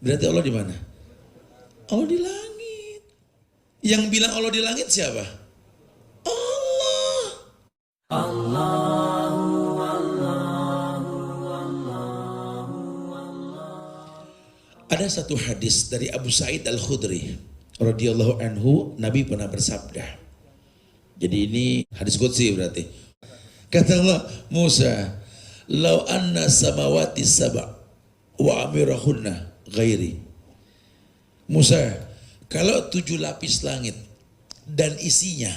Berarti Allah di mana? Allah di langit. Yang bilang Allah di langit siapa? Allah. Ada satu hadis dari Abu Sa'id Al-Khudri radhiyallahu anhu, Nabi pernah bersabda. Jadi ini hadis qudsi berarti. Kata Allah, Musa, "Lau anna samawati sab'a wa amirahunna ghairi." Musa, kalau 7 lapis langit dan isinya,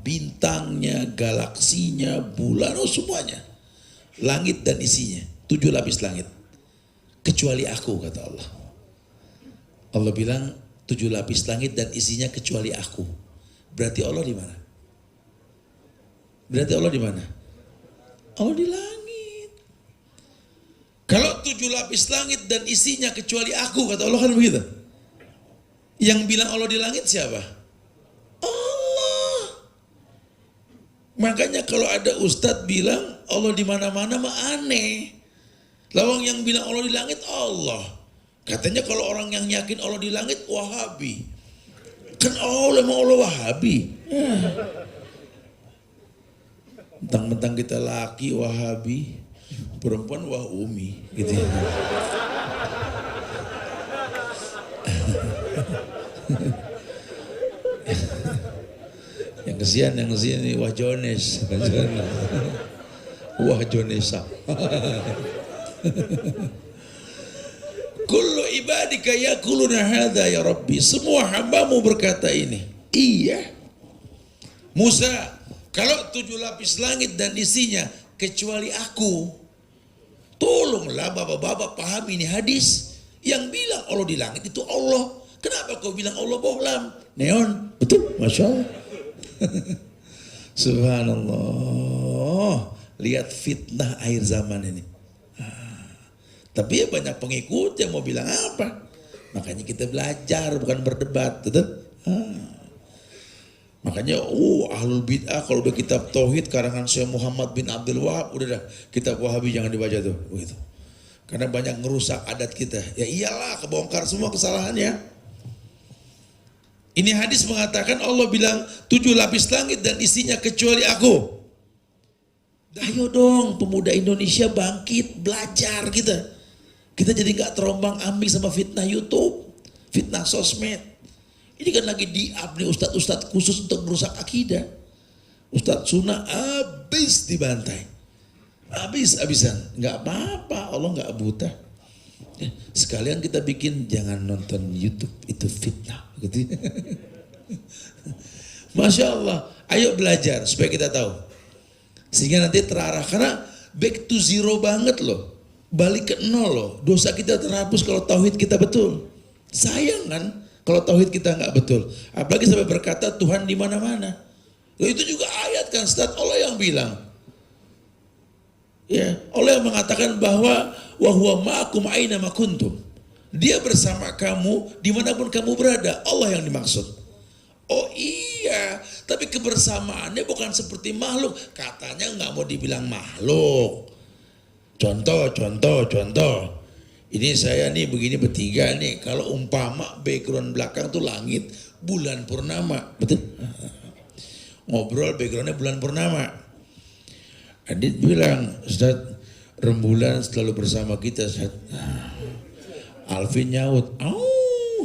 bintangnya, galaksinya, bulan, semuanya, langit dan isinya, 7 lapis langit, kecuali aku, kata Allah. Allah bilang 7 lapis langit dan isinya kecuali aku. Berarti Allah di mana? Berarti Allah di mana? Allah di langit. Kalau 7 lapis langit dan isinya kecuali aku, kata Allah, kan begitu. Yang bilang Allah di langit siapa? Allah. Makanya kalau ada ustadz bilang Allah di mana-mana mah aneh. Lawang yang bilang Allah di langit Allah. Katanya kalau orang yang yakin Allah di langit Wahabi. Kan Allah mau Allah Wahabi. Mentang-mentang kita laki Wahabi, perempuan Wahumi gitu ya. Yang kesian ini Wah Jones. Wah Jonesa. Kullu ibadika yaquluna hadza ya Rabbi. Semua hambamu berkata ini. Iya. Musa, kalau 7 lapis langit dan isinya kecuali aku. Tolonglah bapak-bapak pahami ini hadis. Yang bilang Allah di langit itu Allah. Kenapa kau bilang Allah bohlam? Neon, betul, Masya Allah. Subhanallah. Lihat fitnah akhir zaman ini. Tapi ya banyak pengikut yang mau bilang apa. Makanya kita belajar bukan berdebat. Betul? Makanya ahlul bid'ah kalau udah kitab tauhid karangan Syekh Muhammad bin Abdul Wahab, udah dah kitab Wahabi jangan dibaca tuh begitu. Karena banyak ngerusak adat kita. Ya iyalah, kebongkar semua kesalahannya. Ini hadis mengatakan Allah bilang 7 lapis langit dan isinya kecuali aku. Ayo dong pemuda Indonesia bangkit, belajar kita. Kita jadi gak terombang ambing sama fitnah YouTube, fitnah sosmed. Ini kan lagi di-up nih ustadz-ustadz khusus untuk merusak akidah. Ustadz Sunnah habis dibantai. Habis-habisan. Gak apa-apa, Allah gak buta. Sekalian kita bikin jangan nonton YouTube, itu fitnah. Gitu. Masya Allah, ayo belajar supaya kita tahu. Sehingga nanti terarah, karena back to zero banget loh. Balik ke nol loh, dosa kita terhapus kalau tauhid kita betul. Sayang kan kalau tauhid kita nggak betul. Apalagi sampai berkata Tuhan di mana-mana. Loh, itu juga ayat kan, Ustaz, Allah yang bilang. Ya, Allah yang mengatakan bahwa wa huwa ma'akum aina ma kuntum. Dia bersama kamu dimanapun kamu berada. Allah yang dimaksud. Oh iya, tapi kebersamaannya bukan seperti makhluk. Katanya nggak mau dibilang makhluk. Contoh. Ini saya nih begini bertiga nih. Kalau umpama background belakang tuh langit, bulan purnama, betul? Ngobrol backgroundnya bulan purnama. Adit bilang, Ustaz, rembulan selalu bersama kita. Ustaz. Alvin nyaut,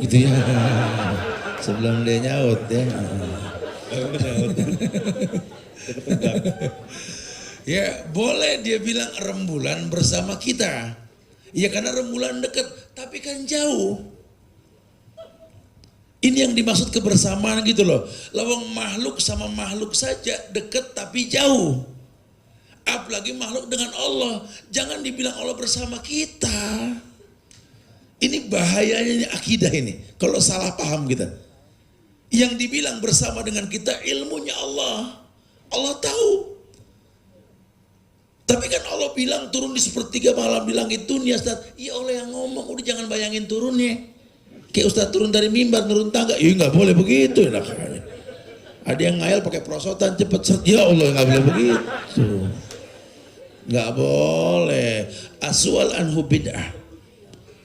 gitu ya. Sebelum dia nyaut ya. Ya boleh dia bilang rembulan bersama kita. Ya karena rembulan dekat, tapi kan jauh. Ini yang dimaksud kebersamaan gitu loh. Lawang makhluk sama makhluk saja dekat tapi jauh. Apalagi makhluk dengan Allah. Jangan dibilang Allah bersama kita. Ini bahayanya akidah ini. Kalau salah paham kita. Yang dibilang bersama dengan kita ilmunya Allah. Allah tahu. Tapi kan Allah bilang turun di sepertiga malam di langit dunia, Ustaz. Iya Allah yang ngomong, udah jangan bayangin turunnya. Kayak Ustaz turun dari mimbar, turun tangga. Ya nggak boleh begitu. Ya, ada yang ngayal pakai perosotan cepet. Ya Allah nggak boleh begitu. Nggak boleh. Aswal anhu bid'ah.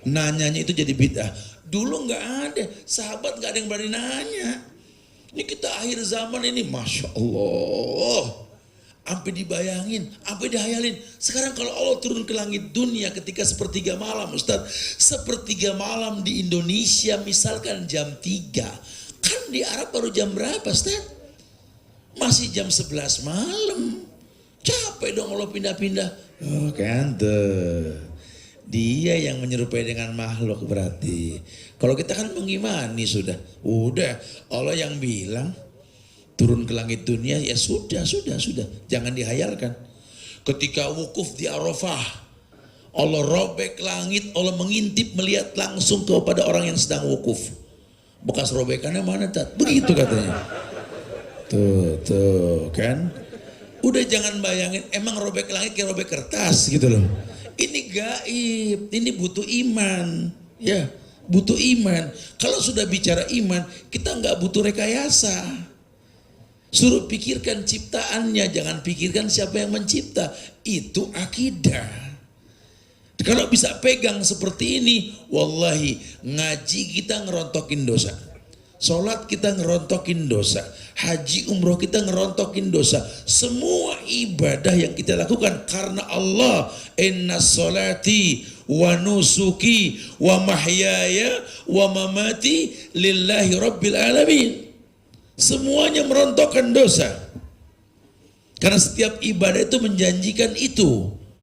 Nanyanya itu jadi bid'ah. Dulu nggak ada, sahabat nggak ada yang berani nanya. Ini kita akhir zaman ini, Masya Allah. Sampai dibayangin, sampai dihayalin. Sekarang kalau Allah turun ke langit dunia ketika sepertiga malam, Ustaz. Sepertiga malam di Indonesia misalkan jam 3. Kan di Arab baru jam berapa, Ustaz? Masih jam 11 malam. Capek dong Allah pindah-pindah. Oh kan tuh. Dia yang menyerupai dengan makhluk berarti. Kalau kita kan mengimani sudah. Udah Allah yang bilang turun ke langit dunia, ya sudah. Jangan dihayalkan. Ketika wukuf di Arafah, Allah robek langit, Allah mengintip melihat langsung kepada orang yang sedang wukuf. Bekas robekannya mana, Tat? Begitu katanya. Tuh kan. Udah jangan bayangin, emang robek langit kayak robek kertas gitu loh. Ini gaib, ini butuh iman, ya butuh iman. Kalau sudah bicara iman, kita nggak butuh rekayasa. Suruh pikirkan ciptaannya, jangan pikirkan siapa yang mencipta. Itu akidah. Kalau bisa pegang seperti ini, wallahi ngaji kita ngerontokin dosa. Sholat kita ngerontokin dosa, haji umroh kita ngerontokin dosa. Semua ibadah yang kita lakukan karena Allah. Inna sholati wa nusuki wa mahyaya wa mamati lillahi rabbil alamin. Semuanya merontokkan dosa. Karena setiap ibadah itu menjanjikan itu.